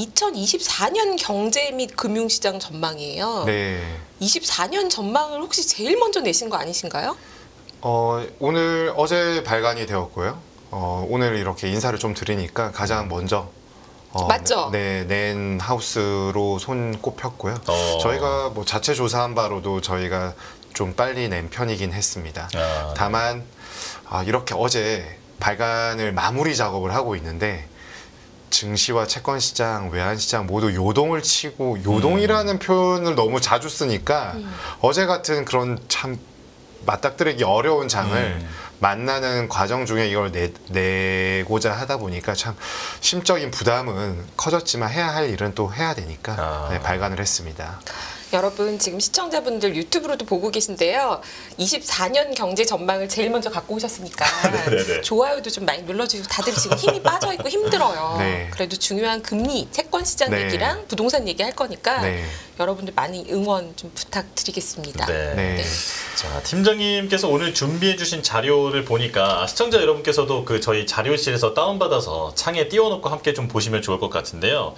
2024년 경제 및 금융시장 전망이에요. 네. 24년 전망을 혹시 제일 먼저 내신 거 아니신가요? 어제 발간이 되었고요. 오늘 이렇게 인사를 좀 드리니까 가장 먼저 맞죠? 네, 낸 하우스로 손꼽혔고요. 저희가 뭐 자체 조사한 바로도 저희가 좀 빨리 낸 편이긴 했습니다. 다만 이렇게 어제 발간을 마무리 작업을 하고 있는데 증시와 채권시장, 외환시장 모두 요동을 치고 요동이라는 표현을 너무 자주 쓰니까 어제 같은 그런 참 맞닥뜨리기 어려운 장을 만나는 과정 중에 이걸 내고자 하다 보니까 참 심적인 부담은 커졌지만 해야 할 일은 또 해야 되니까 네, 발간을 했습니다. 여러분 지금 시청자분들 유튜브로도 보고 계신데요. 24년 경제 전망을 제일 먼저 갖고 오셨으니까 좋아요도 좀 많이 눌러주시고 다들 지금 힘이 빠져있고 힘들어요. 네. 그래도 중요한 금리, 채권시장 네. 얘기랑 부동산 얘기 할 거니까 네. 여러분들 많이 응원 좀 부탁드리겠습니다. 네. 네. 자, 팀장님께서 오늘 준비해주신 자료를 보니까 시청자 여러분께서도 그 저희 자료실에서 다운받아서 창에 띄워놓고 함께 좀 보시면 좋을 것 같은데요.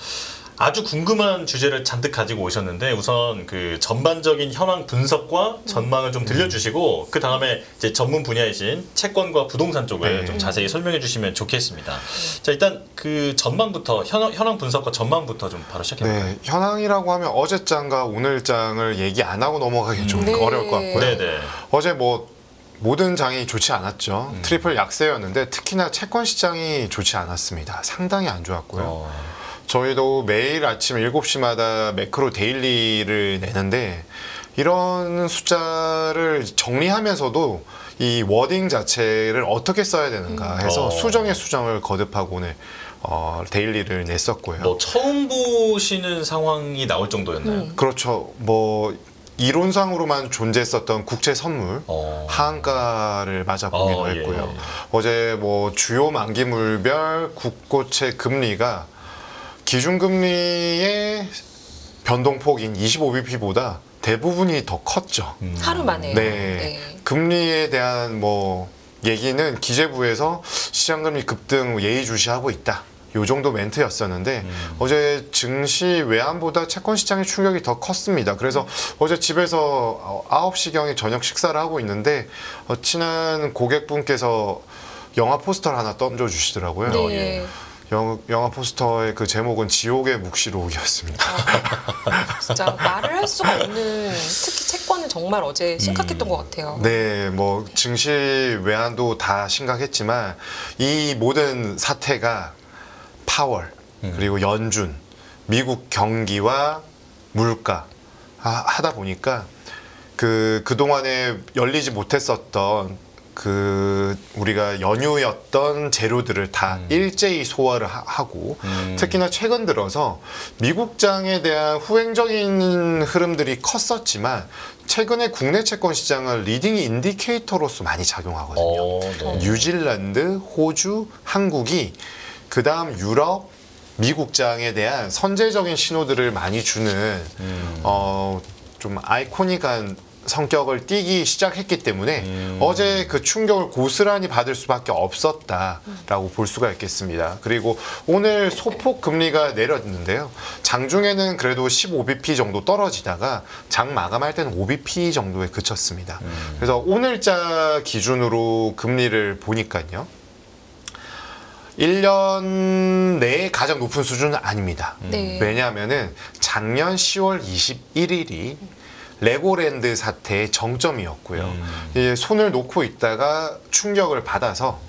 아주 궁금한 주제를 잔뜩 가지고 오셨는데 우선 그 전반적인 현황 분석과 전망을 좀 들려주시고 그 다음에 이제 전문 분야이신 채권과 부동산 쪽을 좀 자세히 설명해 주시면 좋겠습니다. 자, 일단 그 전망부터 현황 분석과 전망부터 좀 바로 시작해볼까요? 네, 현황이라고 하면 어제 장과 오늘 장을 얘기 안 하고 넘어가기 좀 어려울 것 같고요. 네네. 어제 뭐 모든 장이 좋지 않았죠. 트리플 약세였는데 특히나 채권 시장이 좋지 않았습니다. 상당히 안 좋았고요. 저희도 매일 아침 7시마다 매크로 데일리를 내는데 이런 숫자를 정리하면서도 이 워딩 자체를 어떻게 써야 되는가 해서 수정에 수정을 거듭하고 오늘 데일리를 냈었고요. 뭐 처음 보시는 상황이 나올 정도였나요? 그렇죠. 뭐 이론상으로만 존재했었던 국채 선물 하한가를 맞아보기도 했고요. 어제 뭐 주요 만기물별 국고채 금리가 기준금리의 변동폭인 25bp보다 대부분이 더 컸죠. 하루 만에. 네. 금리에 대한 뭐 얘기는 기재부에서 시장금리 급등 예의주시하고 있다. 요 정도 멘트였었는데 어제 증시 외환보다 채권 시장의 충격이 더 컸습니다. 그래서 어제 집에서 9시경에 저녁 식사를 하고 있는데 친한 고객분께서 영화 포스터를 하나 던져주시더라고요. 네. 영화 포스터의 그 제목은 지옥의 묵시록이었습니다. 진짜 말을 할 수가 없는, 특히 채권은 정말 어제 심각했던 것 같아요. 네, 뭐 증시 외환도 다 심각했지만 이 모든 사태가 파월 그리고 연준, 미국 경기와 물가 하다 보니까 그동안에 열리지 못했었던 우리가 연유였던 재료들을 다 일제히 소화를 하고 특히나 최근 들어서 미국장에 대한 후행적인 흐름들이 컸었지만 최근에 국내 채권 시장은 리딩 인디케이터로서 많이 작용하거든요. 뉴질랜드, 호주, 한국이 그 다음 유럽, 미국장에 대한 선제적인 신호들을 많이 주는 좀 아이코닉한 성격을 띠기 시작했기 때문에 어제 그 충격을 고스란히 받을 수밖에 없었다라고 볼 수가 있겠습니다. 그리고 오늘 소폭 금리가 내렸는데요. 장중에는 그래도 15bp 정도 떨어지다가 장 마감할 때는 5bp 정도에 그쳤습니다. 그래서 오늘자 기준으로 금리를 보니까요. 1년 내에 가장 높은 수준은 아닙니다. 왜냐하면은 작년 10월 21일이 레고랜드 사태의 정점이었고요. 손을 놓고 있다가 충격을 받아서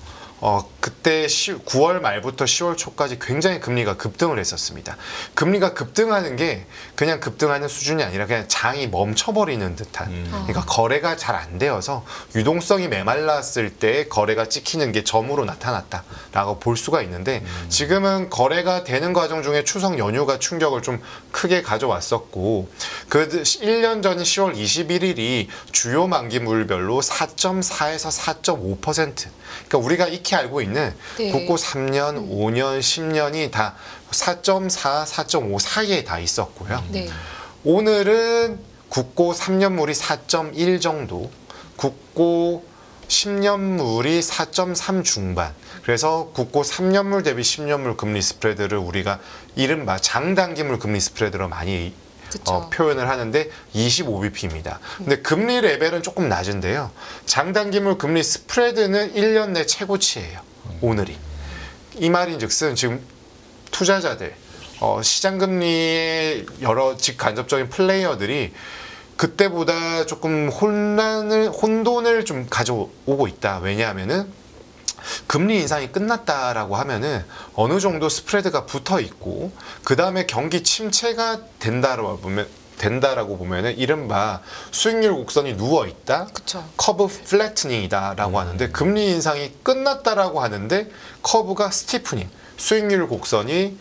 그때 9월 말부터 10월 초까지 굉장히 금리가 급등을 했었습니다. 금리가 급등하는 게 그냥 급등하는 수준이 아니라 그냥 장이 멈춰버리는 듯한 그러니까 거래가 잘 안 되어서 유동성이 메말랐을 때 거래가 찍히는 게 점으로 나타났다라고 볼 수가 있는데 지금은 거래가 되는 과정 중에 추석 연휴가 충격을 좀 크게 가져왔었고 그 1년 전인 10월 21일이 주요 만기물별로 4.4에서 4.5% 그러니까 우리가 익히 알고 있는 국고 3년, 5년, 10년이 다 4.4, 4.5 사이에 다 있었고요. 오늘은 국고 3년물이 4.1 정도, 국고 10년물이 4.3 중반. 그래서 국고 3년물 대비 10년물 금리 스프레드를 우리가 이른바 장단기물 금리 스프레드로 많이 표현을 하는데 25bp입니다. 근데 금리 레벨은 조금 낮은데요. 장단기물 금리 스프레드는 1년 내 최고치예요. 오늘이. 이 말인즉슨 지금 투자자들, 시장금리의 여러 직간접적인 플레이어들이 그때보다 조금 혼돈을 좀 가져오고 있다. 왜냐하면은 금리 인상이 끝났다라고 하면은 어느 정도 스프레드가 붙어 있고 그 다음에 경기 침체가 된다라고 보면은 이른바 수익률 곡선이 누워 있다. 그쵸. 커브 플래트닝이다라고 하는데 금리 인상이 끝났다라고 하는데 커브가 스티프닝, 수익률 곡선이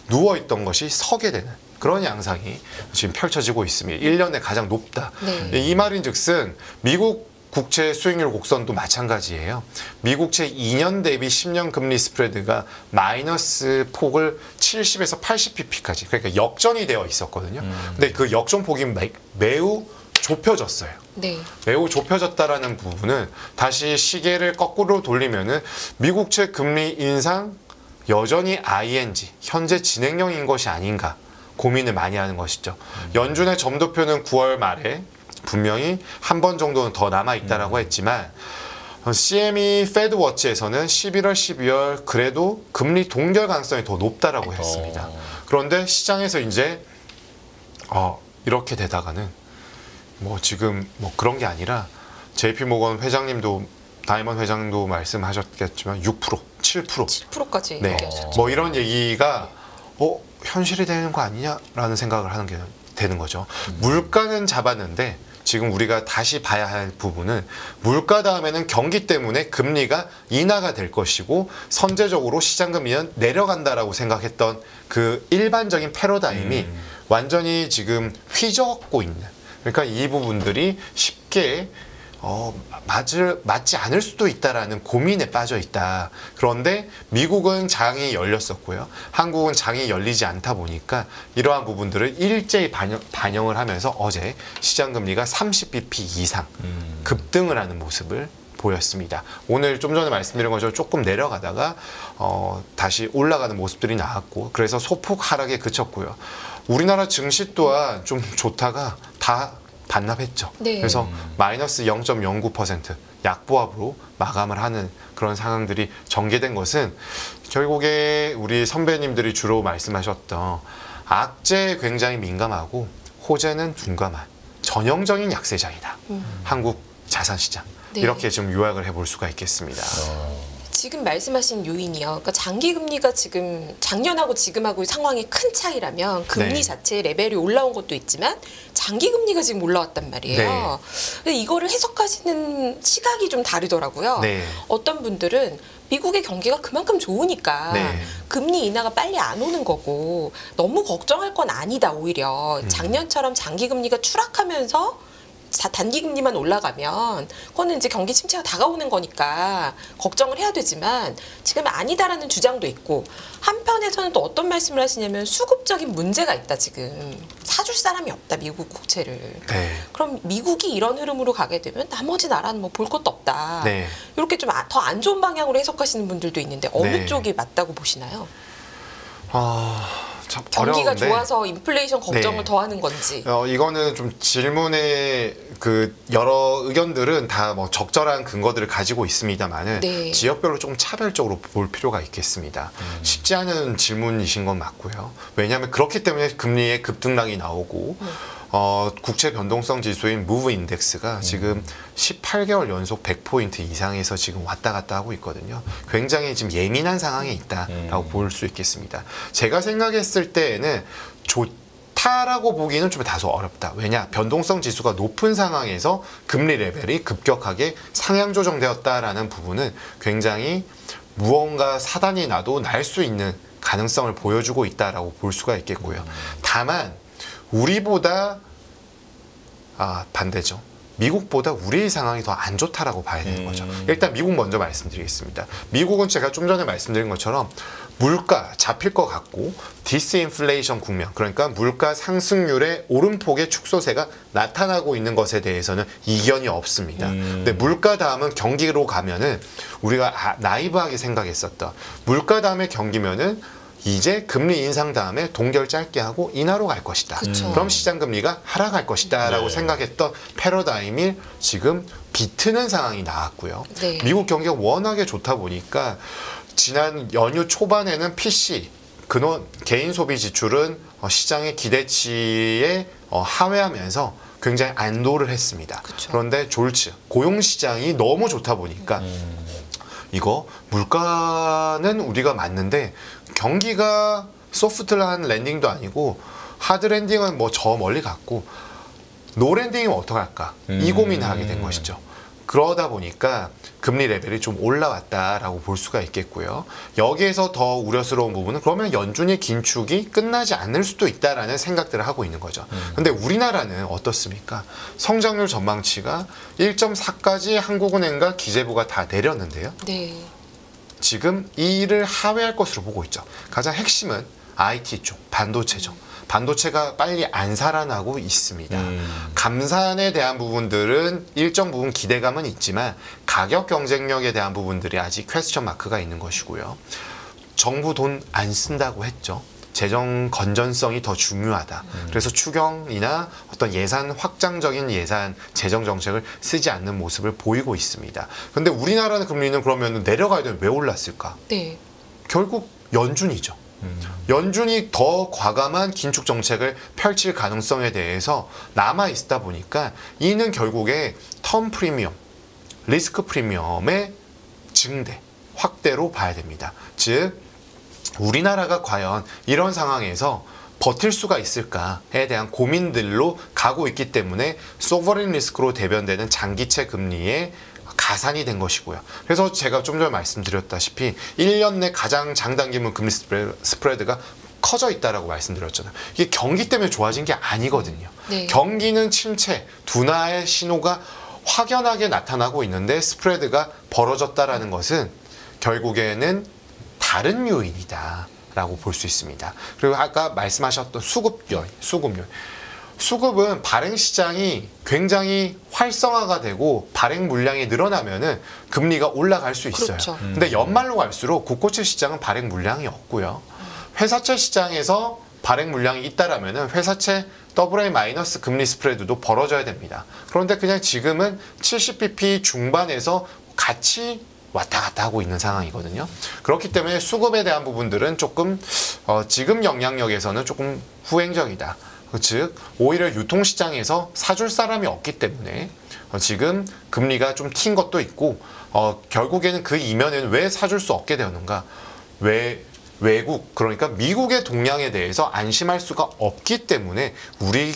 누워 있던 것이 서게 되는 그런 양상이 지금 펼쳐지고 있습니다. 1년에 가장 높다. 네. 이 말인즉슨 미국 국채 수익률 곡선도 마찬가지예요. 미국채 2년 대비 10년 금리 스프레드가 마이너스 폭을 70에서 80pp까지 그러니까 역전이 되어 있었거든요. 근데 그 역전 폭이 매우 좁혀졌어요. 네. 매우 좁혀졌다라는 부분은 다시 시계를 거꾸로 돌리면은 미국채 금리 인상 여전히 ING 현재 진행형인 것이 아닌가 고민을 많이 하는 것이죠. 연준의 점도표는 9월 말에 분명히 한 번 정도는 더 남아있다라고 했지만 CME 페드워치에서는 11월, 12월 그래도 금리 동결 가능성이 더 높다라고 했습니다. 그런데 시장에서 이제 이렇게 되다가는 뭐 지금 뭐 그런 게 아니라 JP모건 회장님도 다이먼 회장도 말씀하셨겠지만 6%, 7%까지 네. 얘기하셨죠. 뭐 이런 얘기가 현실이 되는 거 아니냐라는 생각을 하는 게 되는 거죠. 물가는 잡았는데 지금 우리가 다시 봐야 할 부분은 물가 다음에는 경기 때문에 금리가 인하가 될 것이고 선제적으로 시장금리는 내려간다라고 생각했던 그 일반적인 패러다임이 완전히 지금 휘저고 있는 그러니까 이 부분들이 쉽게 맞지 않을 수도 있다라는 고민에 빠져 있다. 그런데 미국은 장이 열렸었고요. 한국은 장이 열리지 않다 보니까 이러한 부분들을 일제히 반영을 하면서 어제 시장금리가 30bp 이상 급등을 하는 모습을 보였습니다. 오늘 좀 전에 말씀드린 것처럼 조금 내려가다가 다시 올라가는 모습들이 나왔고 그래서 소폭 하락에 그쳤고요. 우리나라 증시 또한 좀 좋다가 다 반납했죠. 네. 그래서 마이너스 0.09% 약보합으로 마감을 하는 그런 상황들이 전개된 것은 결국에 우리 선배님들이 주로 말씀하셨던 악재에 굉장히 민감하고 호재는 둔감한 전형적인 약세장이다. 한국 자산시장. 네. 이렇게 좀 요약을 해볼 수가 있겠습니다. 지금 말씀하신 요인이요. 그러니까 장기 금리가 지금 작년하고 지금하고 상황이 큰 차이라면 금리 네. 자체의 레벨이 올라온 것도 있지만 장기 금리가 지금 올라왔단 말이에요. 네. 근데 이거를 해석하시는 시각이 좀 다르더라고요. 네. 어떤 분들은 미국의 경기가 그만큼 좋으니까 네. 금리 인하가 빨리 안 오는 거고 너무 걱정할 건 아니다. 오히려 작년처럼 장기 금리가 추락하면서 단기 금리만 올라가면 그거는 이제 경기 침체가 다가오는 거니까 걱정을 해야 되지만 지금 아니다라는 주장도 있고 한편에서는 또 어떤 말씀을 하시냐면 수급적인 문제가 있다. 지금 사줄 사람이 없다. 미국 국채를. 네. 그럼 미국이 이런 흐름으로 가게 되면 나머지 나라는 뭐 볼 것도 없다. 네. 이렇게 좀 더 안 좋은 방향으로 해석하시는 분들도 있는데 어느 네. 쪽이 맞다고 보시나요? 참 경기가 어려운데. 좋아서 인플레이션 걱정을 네. 더 하는 건지. 이거는 좀 질문의 그 여러 의견들은 다 뭐 적절한 근거들을 가지고 있습니다만은 네. 지역별로 조금 차별적으로 볼 필요가 있겠습니다. 쉽지 않은 질문이신 건 맞고요. 왜냐하면 그렇기 때문에 금리의 급등락이 나오고 국채 변동성 지수인 무브 인덱스가 지금 18개월 연속 100포인트 이상에서 지금 왔다 갔다 하고 있거든요. 굉장히 지금 예민한 상황에 있다라고 볼 수 있겠습니다. 제가 생각했을 때에는 좋다라고 보기는 좀 다소 어렵다. 왜냐? 변동성 지수가 높은 상황에서 금리 레벨이 급격하게 상향 조정되었다라는 부분은 굉장히 무언가 사단이 나도 날 수 있는 가능성을 보여주고 있다라고 볼 수가 있겠고요. 다만 우리보다 반대죠. 미국보다 우리 상황이 더 안 좋다라고 봐야 되는 거죠. 일단 미국 먼저 말씀드리겠습니다. 미국은 제가 좀 전에 말씀드린 것처럼 물가 잡힐 것 같고 디스인플레이션 국면, 그러니까 물가 상승률의 오름폭의 축소세가 나타나고 있는 것에 대해서는 이견이 없습니다. 근데 물가 다음은 경기로 가면은 우리가 나이브하게 생각했었던 물가 다음에 경기면은 이제 금리 인상 다음에 동결 짧게 하고 인하로 갈 것이다. 그럼 시장 금리가 하락할 것이다 라고 생각했던 패러다임이 지금 비트는 상황이 나왔고요. 네. 미국 경기가 워낙에 좋다 보니까 지난 연휴 초반에는 PC 개인 소비 지출은 시장의 기대치에 하회하면서 굉장히 안도를 했습니다. 그쵸. 그런데 졸츠 고용 시장이 너무 좋다 보니까 이거 물가는 우리가 맞는데 경기가 소프트한 랜딩도 아니고 하드 랜딩은 뭐 저 멀리 갔고 노 랜딩이면 어떡할까 이 고민을 하게 된 것이죠. 그러다 보니까 금리 레벨이 좀 올라왔다라고 볼 수가 있겠고요. 여기에서 더 우려스러운 부분은 그러면 연준의 긴축이 끝나지 않을 수도 있다라는 생각들을 하고 있는 거죠. 근데 우리나라는 어떻습니까? 성장률 전망치가 1.4까지 한국은행과 기재부가 다 내렸는데요. 네. 지금 이 일을 하회할 것으로 보고 있죠. 가장 핵심은 IT 쪽, 반도체죠. 반도체가 빨리 안 살아나고 있습니다. 감산에 대한 부분들은 일정 부분 기대감은 있지만 가격 경쟁력에 대한 부분들이 아직 퀘스천 마크가 있는 것이고요. 정부 돈 안 쓴다고 했죠. 재정 건전성이 더 중요하다. 그래서 추경이나 어떤 예산 확장적인 예산 재정 정책을 쓰지 않는 모습을 보이고 있습니다. 근데 우리나라는 금리는 그러면 내려가야 되면 왜 올랐을까? 네. 결국 연준이죠. 연준이 더 과감한 긴축 정책을 펼칠 가능성에 대해서 남아 있다 보니까 이는 결국에 텀 프리미엄, 리스크 프리미엄의 증대, 확대로 봐야 됩니다. 즉 우리나라가 과연 이런 상황에서 버틸 수가 있을까에 대한 고민들로 가고 있기 때문에 소버린 리스크로 대변되는 장기채 금리의 가산이 된 것이고요. 그래서 제가 좀 전에 말씀드렸다시피 1년 내 가장 장단기물 금리 스프레드가 커져 있다라고 말씀드렸잖아요. 이게 경기 때문에 좋아진 게 아니거든요. 네. 경기는 침체, 둔화의 신호가 확연하게 나타나고 있는데 스프레드가 벌어졌다라는 것은 결국에는 다른 요인이다 라고 볼 수 있습니다. 그리고 아까 말씀하셨던 수급 요인. 수급은 발행 시장이 굉장히 활성화가 되고 발행 물량이 늘어나면은 금리가 올라갈 수 있어요. 그렇죠. 근데 연말로 갈수록 국고채 시장은 발행 물량이 없고요. 회사채 시장에서 발행 물량이 있다라면은 회사채 AA 마이너스 금리 스프레드도 벌어져야 됩니다. 그런데 그냥 지금은 70bp 중반에서 같이 왔다 갔다 하고 있는 상황이거든요. 그렇기 때문에 수급에 대한 부분들은 조금 지금 영향력에서는 조금 후행적이다. 즉 오히려 유통시장에서 사줄 사람이 없기 때문에 지금 금리가 좀 튄 것도 있고 결국에는 그 이면에는 왜 사줄 수 없게 되었는가? 외국 그러니까 미국의 동향에 대해서 안심할 수가 없기 때문에 우리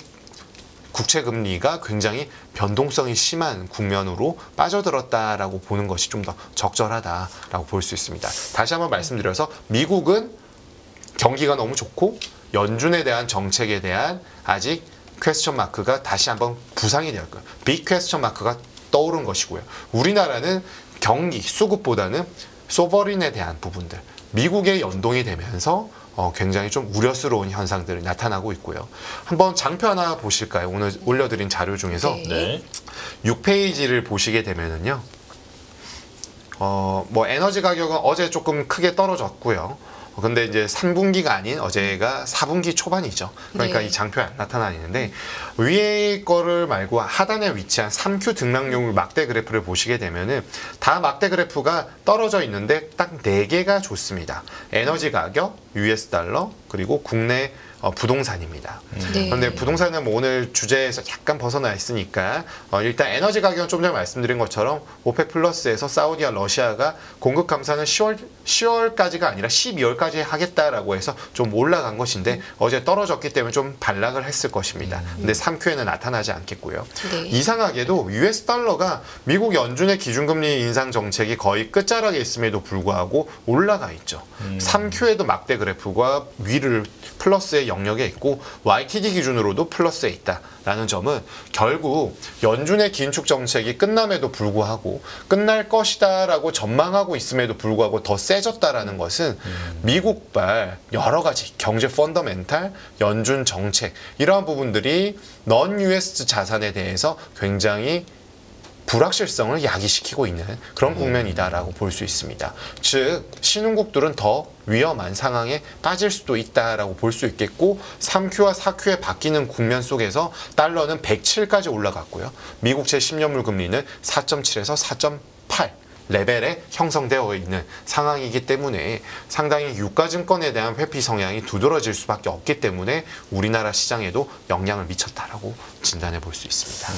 국채 금리가 굉장히 변동성이 심한 국면으로 빠져들었다라고 보는 것이 좀 더 적절하다라고 볼 수 있습니다. 다시 한번 말씀드려서 미국은 경기가 너무 좋고 연준에 대한 정책에 대한 아직 퀘스천 마크가 다시 한번 부상이 될 거예요. 빅 퀘스천 마크가 떠오른 것이고요. 우리나라는 경기, 수급보다는 소버린에 대한 부분들, 미국에 연동이 되면서 굉장히 좀 우려스러운 현상들이 나타나고 있고요. 한번 장표 하나 보실까요? 오늘 올려드린 자료 중에서 네. 6페이지를 보시게 되면은요. 뭐 에너지 가격은 어제 조금 크게 떨어졌고요. 근데 이제 3분기가 아닌 어제가 4분기 초반이죠. 그러니까 네. 이 장표에 안 나타나는데 위에 거를 말고 하단에 위치한 3Q 등락용을 막대 그래프를 보시게 되면은 다 막대 그래프가 떨어져 있는데 딱 4개가 좋습니다. 에너지 가격, US 달러, 그리고 국내 부동산입니다. 네. 그런데 부동산은 뭐 오늘 주제에서 약간 벗어나 있으니까 일단 에너지 가격은 좀 전에 말씀드린 것처럼 오펙 플러스에서 사우디와 러시아가 공급 감산은 10월까지가 아니라 12월까지 하겠다라고 해서 좀 올라간 것인데 어제 떨어졌기 때문에 좀 반락을 했을 것입니다. 근데 3Q에는 나타나지 않겠고요. 네. 이상하게도 US 달러가 미국 연준의 기준금리 인상 정책이 거의 끝자락에 있음에도 불구하고 올라가 있죠. 3Q에도 막대 그래프가 위를 플러스의 영역에 있고 YTD 기준으로도 플러스에 있다라는 점은 결국 연준의 긴축 정책이 끝남에도 불구하고 끝날 것이다라고 전망하고 있음에도 불구하고 더 세졌다라는 것은 미국발 여러 가지 경제 펀더멘탈, 연준 정책 이러한 부분들이 넌 US 자산에 대해서 굉장히 불확실성을 야기시키고 있는 그런 국면이다라고 볼 수 있습니다. 즉 신흥국들은 더 위험한 상황에 빠질 수도 있다라고 볼 수 있겠고 3Q와 4Q에 바뀌는 국면 속에서 달러는 107까지 올라갔고요. 미국채 10년물 금리는 4.7에서 4.8 레벨에 형성되어 있는 상황이기 때문에 상당히 유가증권에 대한 회피 성향이 두드러질 수밖에 없기 때문에 우리나라 시장에도 영향을 미쳤다라고 진단해 볼 수 있습니다.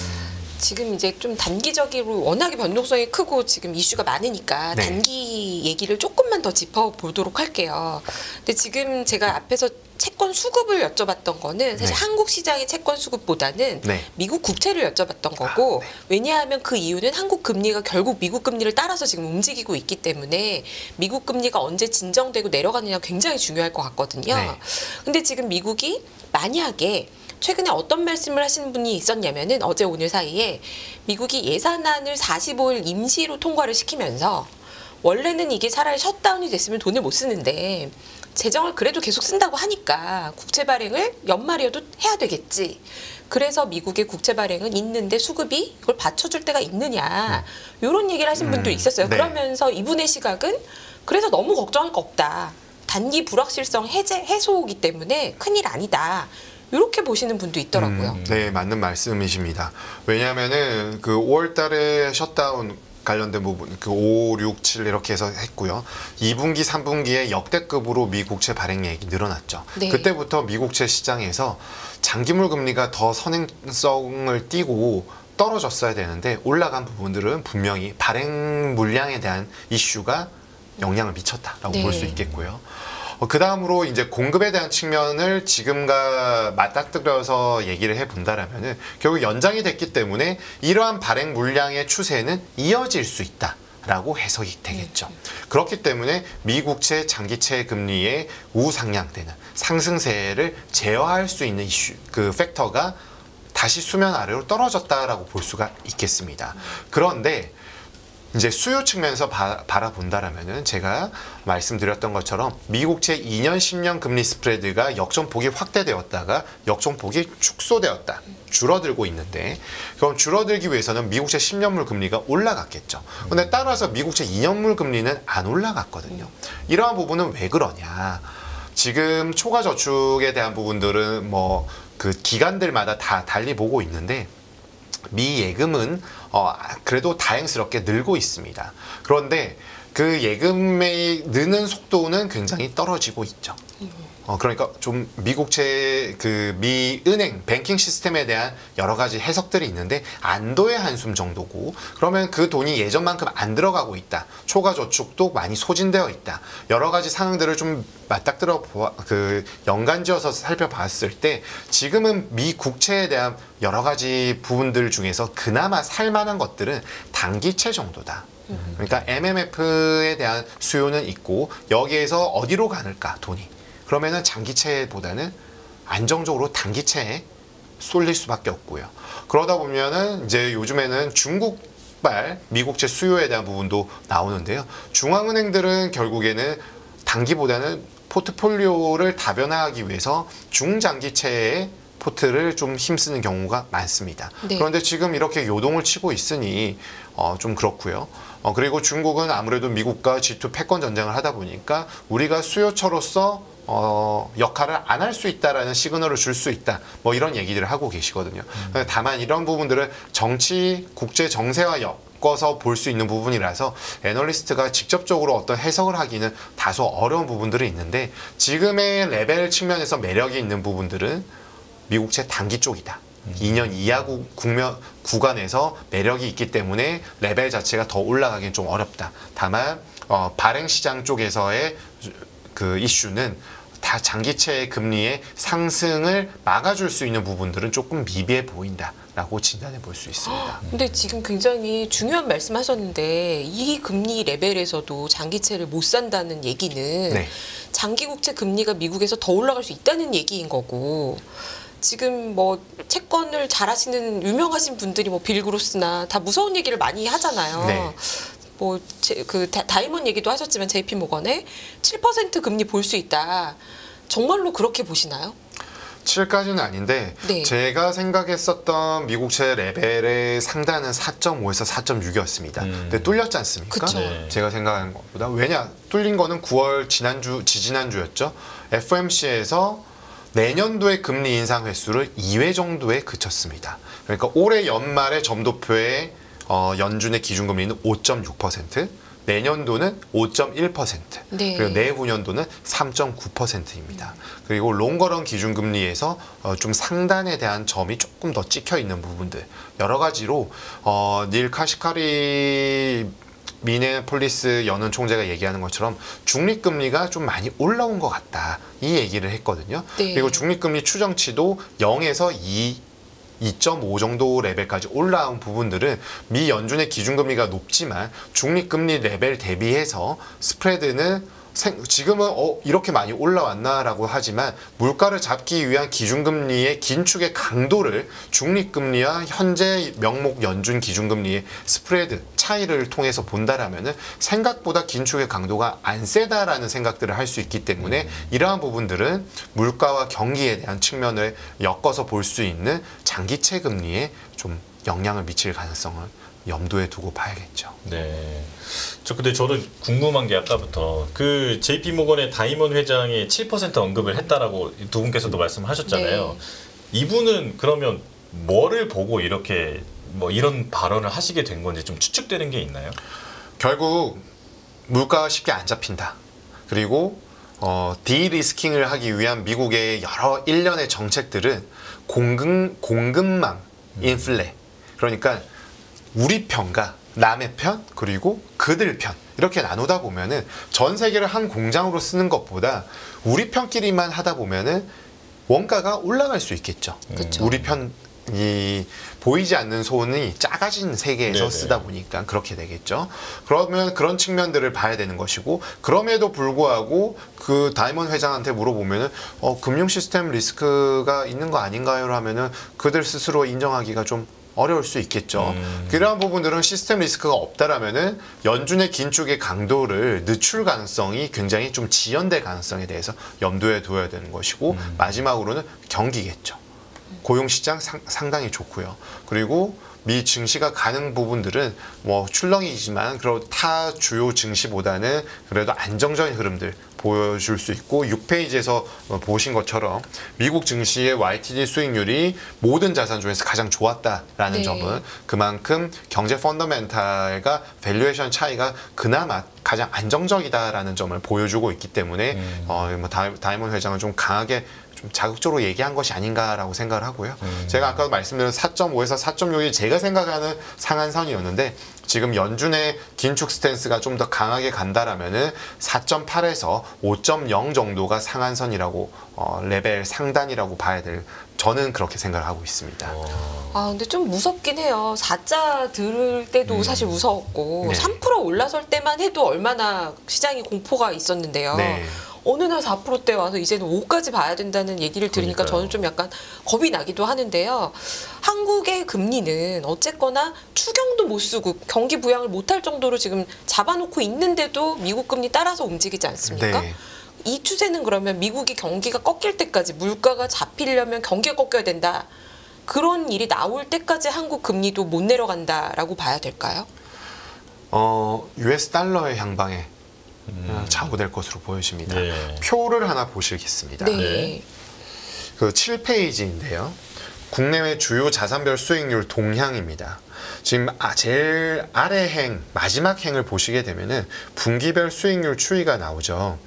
지금 이제 좀 단기적으로 워낙에 변동성이 크고 지금 이슈가 많으니까 네. 단기 얘기를 조금만 더 짚어보도록 할게요. 근데 지금 제가 앞에서 채권 수급을 여쭤봤던 거는 사실 네. 한국 시장의 채권 수급보다는 네. 미국 국채를 여쭤봤던 거고 왜냐하면 그 이유는 한국 금리가 결국 미국 금리를 따라서 지금 움직이고 있기 때문에 미국 금리가 언제 진정되고 내려가느냐가 굉장히 중요할 것 같거든요. 네. 근데 지금 미국이 만약에 최근에 어떤 말씀을 하시는 분이 있었냐면은 어제 오늘 사이에 미국이 예산안을 45일 임시로 통과를 시키면서 원래는 이게 차라리 셧다운이 됐으면 돈을 못 쓰는데 재정을 그래도 계속 쓴다고 하니까 국채 발행을 연말이어도 해야 되겠지. 그래서 미국의 국채 발행은 있는데 수급이 이걸 받쳐줄 때가 있느냐. 이런 얘기를 하신 분도 있었어요. 네. 그러면서 이분의 시각은 그래서 너무 걱정할 거 없다. 단기 불확실성 해소이기 때문에 큰일 아니다. 이렇게 보시는 분도 있더라고요. 네, 맞는 말씀이십니다. 왜냐하면은 그 5월 달에 셧다운 관련된 부분, 그 5, 6, 7 이렇게 해서 했고요. 2분기, 3분기에 역대급으로 미국채 발행액이 늘어났죠. 네. 그때부터 미국채 시장에서 장기물 금리가 더 선행성을 띠고 떨어졌어야 되는데 올라간 부분들은 분명히 발행 물량에 대한 이슈가 영향을 미쳤다라고 네. 볼 수 있겠고요. 그 다음으로 이제 공급에 대한 측면을 지금과 맞닥뜨려서 얘기를 해본다라면은 결국 연장이 됐기 때문에 이러한 발행 물량의 추세는 이어질 수 있다라고 해석이 되겠죠. 그렇기 때문에 미국채, 장기채 금리의 우상향되는 상승세를 제어할 수 있는 이슈, 그 팩터가 다시 수면 아래로 떨어졌다라고 볼 수가 있겠습니다. 그런데 이제 수요 측면에서 바라본다라면은 제가 말씀드렸던 것처럼 미국채 2년, 10년 금리 스프레드가 역전폭이 확대되었다가 역전폭이 축소되었다. 줄어들고 있는데 그럼 줄어들기 위해서는 미국채 10년물 금리가 올라갔겠죠. 근데 따라서 미국채 2년물 금리는 안 올라갔거든요. 이러한 부분은 왜 그러냐. 지금 초과 저축에 대한 부분들은 뭐 그 기관들마다 다 달리 보고 있는데 미 예금은 그래도 다행스럽게 늘고 있습니다. 그런데 그 예금의 느는 속도는 굉장히 떨어지고 있죠. 그러니까 좀 미국채 그 미 은행 뱅킹 시스템에 대한 여러 가지 해석들이 있는데 안도의 한숨 정도고 그러면 그 돈이 예전만큼 안 들어가고 있다. 초과 저축도 많이 소진되어 있다. 여러 가지 상황들을 좀 맞닥뜨려 그 연관지어서 살펴봤을 때 지금은 미 국채에 대한 여러 가지 부분들 중에서 그나마 살만한 것들은 단기채 정도다. 그러니까 MMF에 대한 수요는 있고 여기에서 어디로 가는가 돈이. 그러면은 장기채보다는 안정적으로 단기채에 쏠릴 수밖에 없고요. 그러다 보면은 이제 요즘에는 중국발 미국채 수요에 대한 부분도 나오는데요. 중앙은행들은 결국에는 단기보다는 포트폴리오를 다변화하기 위해서 중장기채에 포트를 좀 힘쓰는 경우가 많습니다. 네. 그런데 지금 이렇게 요동을 치고 있으니 좀 그렇고요. 그리고 중국은 아무래도 미국과 G2 패권 전쟁을 하다 보니까 우리가 수요처로서 역할을 안 할 수 있다라는 시그널을 줄 수 있다. 뭐 이런 얘기들을 하고 계시거든요. 다만 이런 부분들은 정치, 국제 정세와 엮어서 볼 수 있는 부분이라서 애널리스트가 직접적으로 어떤 해석을 하기는 다소 어려운 부분들이 있는데 지금의 레벨 측면에서 매력이 있는 부분들은 미국채 단기 쪽이다. 2년 이하 구간에서 매력이 있기 때문에 레벨 자체가 더 올라가긴 좀 어렵다. 다만 발행 시장 쪽에서의 그 이슈는 다 장기채 금리의 상승을 막아줄 수 있는 부분들은 조금 미비해 보인다라고 진단해 볼 수 있습니다. 근데 지금 굉장히 중요한 말씀하셨는데 이 금리 레벨에서도 장기채를 못 산다는 얘기는 네. 장기국채 금리가 미국에서 더 올라갈 수 있다는 얘기인 거고 지금 뭐 채권을 잘 하시는 유명하신 분들이 뭐 빌 그로스나 다 무서운 얘기를 많이 하잖아요. 네. 뭐 그 다이먼 얘기도 하셨지만 JP 모건에 7% 금리 볼 수 있다. 정말로 그렇게 보시나요? 7까지는 아닌데 네. 제가 생각했었던 미국채 레벨의 상단은 4.5에서 4.6이었습니다. 근데 뚫렸지 않습니까? 그쵸. 네. 제가 생각하는 것보다. 왜냐? 뚫린 거는 9월 지지난주였죠. FOMC에서 내년도의 금리 인상 횟수를 2회 정도에 그쳤습니다. 그러니까 올해 연말에 점도표의 연준의 기준금리는 5.6%, 내년도는 5.1%, 네. 그리고 내후년도는 3.9%입니다. 그리고 롱거런 기준금리에서 좀 상단에 대한 점이 조금 더 찍혀 있는 부분들 여러 가지로 닐 카시카리 미네폴리스 연은 총재가 얘기하는 것처럼 중립금리가 좀 많이 올라온 것 같다 이 얘기를 했거든요. 네. 그리고 중립금리 추정치도 0에서 2.5 정도 레벨까지 올라온 부분들은 미 연준의 기준금리가 높지만 중립금리 레벨 대비해서 스프레드는 지금은 이렇게 많이 올라왔나라고 하지만 물가를 잡기 위한 기준금리의 긴축의 강도를 중립금리와 현재 명목 연준 기준금리의 스프레드 차이를 통해서 본다라면은 생각보다 긴축의 강도가 안 세다라는 생각들을 할 수 있기 때문에 이러한 부분들은 물가와 경기에 대한 측면을 엮어서 볼 수 있는 장기채 금리에 좀 영향을 미칠 가능성을 염두에 두고 봐야겠죠. 네. 근데 저도 궁금한 게 아까부터 그 JP 모건의 다이먼 회장이 7% 언급을 했다라고 두 분께서도 말씀하셨잖아요. 네. 이분은 그러면 뭐를 보고 이렇게 뭐 이런 발언을 하시게 된 건지 좀 추측되는 게 있나요? 결국 물가가 쉽게 안 잡힌다. 그리고 디리스킹을 하기 위한 미국의 여러 일련의 정책들은 공급망 인플레. 그러니까 우리 편과 남의 편 그리고 그들 편 이렇게 나누다 보면은 전 세계를 한 공장으로 쓰는 것보다 우리 편끼리만 하다 보면은 원가가 올라갈 수 있겠죠. 그쵸. 우리 편이 보이지 않는 손이 작아진 세계에서 네네. 쓰다 보니까 그렇게 되겠죠. 그러면 그런 측면들을 봐야 되는 것이고 그럼에도 불구하고 그 다이먼 회장한테 물어보면은 금융 시스템 리스크가 있는 거 아닌가요? 하면은 그들 스스로 인정하기가 좀 어려울 수 있겠죠. 그러한 부분들은 시스템 리스크가 없다라면은 연준의 긴축의 강도를 늦출 가능성이 굉장히 좀 지연될 가능성에 대해서 염두에 둬야 되는 것이고 마지막으로는 경기겠죠. 고용시장 상당히 좋고요. 그리고 미 증시가 가는 부분들은 뭐 출렁이지만 그리고 타 주요 증시보다는 그래도 안정적인 흐름들 보여줄 수 있고 6페이지에서 보신 것처럼 미국 증시의 YTD 수익률이 모든 자산 중에서 가장 좋았다라는 네. 점은 그만큼 경제 펀더멘탈과 밸류에이션 차이가 그나마 가장 안정적이다라는 점을 보여주고 있기 때문에 뭐 다이먼 회장은 좀 강하게 좀 자극적으로 얘기한 것이 아닌가라고 생각을 하고요. 제가 아까도 말씀드린 4.5에서 4.6이 제가 생각하는 상한선이었는데 지금 연준의 긴축 스탠스가 좀 더 강하게 간다라면은 4.8에서 5.0 정도가 상한선이라고 레벨 상단이라고 봐야 될 저는 그렇게 생각을 하고 있습니다. 근데 좀 무섭긴 해요. 4자 들을 때도 사실 무서웠고 네. 3% 올라설 때만 해도 얼마나 시장이 공포가 있었는데요. 네. 어느 날 4%대 와서 이제는 5까지 봐야 된다는 얘기를 들으니까 그러니까요. 저는 좀 약간 겁이 나기도 하는데요. 한국의 금리는 어쨌거나 추경도 못 쓰고 경기 부양을 못할 정도로 지금 잡아놓고 있는데도 미국 금리 따라서 움직이지 않습니까? 네. 이 추세는 그러면 미국이 경기가 꺾일 때까지 물가가 잡히려면 경기가 꺾여야 된다. 그런 일이 나올 때까지 한국 금리도 못 내려간다라고 봐야 될까요? US 달러의 향방에 좌우될 것으로 보여집니다. 네. 표를 하나 보시겠습니다. 네. 그 7페이지인데요. 국내외 주요 자산별 수익률 동향입니다. 지금 제일 아래 행, 마지막 행을 보시게 되면은 분기별 수익률 추이가 나오죠.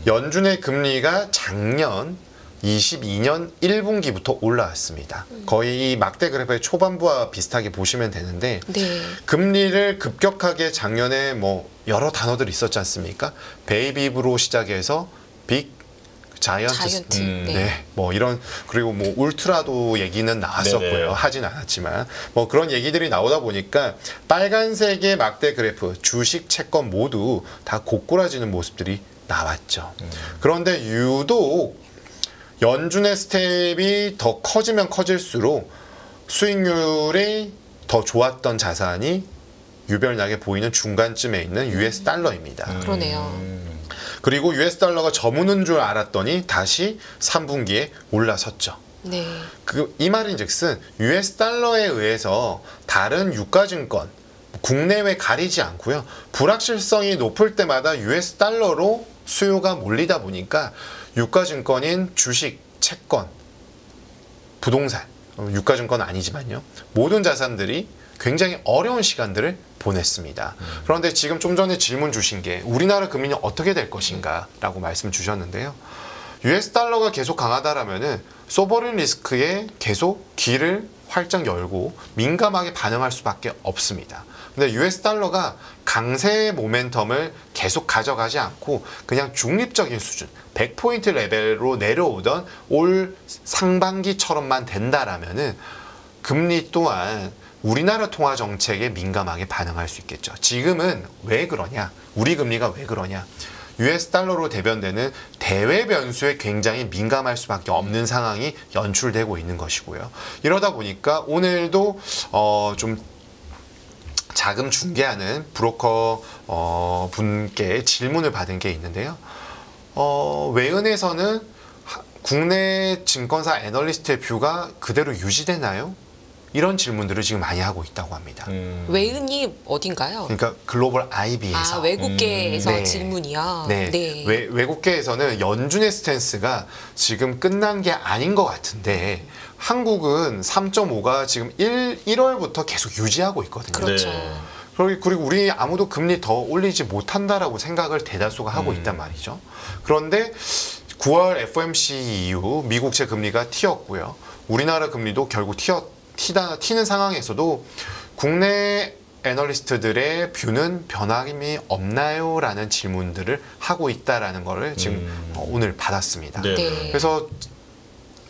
연준의 금리가 작년 22년 1분기부터 올라왔습니다. 거의 이 막대 그래프의 초반부와 비슷하게 보시면 되는데 네. 금리를 급격하게 작년에 뭐 여러 단어들이 있었지 않습니까? 베이비브로 시작해서 빅 자이언트. 네. 뭐 이런 그리고 뭐 울트라도 얘기는 나왔었고요. 네네. 하진 않았지만 뭐 그런 얘기들이 나오다 보니까 빨간색의 막대 그래프, 주식, 채권 모두 다 고꾸라지는 모습들이 나왔죠. 그런데 유독 연준의 스텝이 더 커지면 커질수록 수익률이 더 좋았던 자산이 유별나게 보이는 중간쯤에 있는 US 달러입니다. 그러네요. 그리고 US 달러가 저무는 줄 알았더니 다시 3분기에 올라섰죠. 네. 이 말인즉슨 US 달러에 의해서 다른 유가증권 국내외 가리지 않고요. 불확실성이 높을 때마다 US 달러로 수요가 몰리다 보니까 유가증권인 주식, 채권, 부동산, 유가증권 아니지만요. 모든 자산들이 굉장히 어려운 시간들을 보냈습니다. 그런데 지금 좀 전에 질문 주신 게 우리나라 금리는 어떻게 될 것인가 라고 말씀 주셨는데요. US 달러가 계속 강하다라면은 소버린 리스크에 계속 길을 활짝 열고 민감하게 반응할 수밖에 없습니다. 근데 US 달러가 강세의 모멘텀을 계속 가져가지 않고 그냥 중립적인 수준 100포인트 레벨로 내려오던 올 상반기처럼만 된다라면은 금리 또한 우리나라 통화 정책에 민감하게 반응할 수 있겠죠. 지금은 왜 그러냐? 우리 금리가 왜 그러냐? US 달러로 대변되는 대외 변수에 굉장히 민감할 수밖에 없는 상황이 연출되고 있는 것이고요. 이러다 보니까 오늘도 좀 자금 중개하는 브로커 분께 질문을 받은 게 있는데요. 외은에서는 국내 증권사 애널리스트의 뷰가 그대로 유지되나요? 이런 질문들을 지금 많이 하고 있다고 합니다. 외은이 어딘가요? 그러니까 글로벌 IB에서. 외국계에서 네. 질문이요? 네. 외국계에서는 연준의 스탠스가 지금 끝난 게 아닌 것 같은데 한국은 3.5가 지금 1월부터 계속 유지하고 있거든요. 그렇죠. 네. 그리고 우리 아무도 금리 더 올리지 못한다라고 생각을 대다수가 하고 있단 말이죠. 그런데 9월 FOMC 이후 미국채 금리가 튀었고요. 우리나라 금리도 결국 튀는 상황에서도 국내 애널리스트들의 뷰는 변함이 없나요? 라는 질문들을 하고 있다라는 거를 지금 오늘 받았습니다. 네. 네. 그래서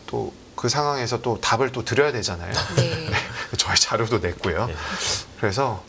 또 그 상황에서 또 답을 또 드려야 되잖아요. 네. 저희 자료도 냈고요. 네. 그래서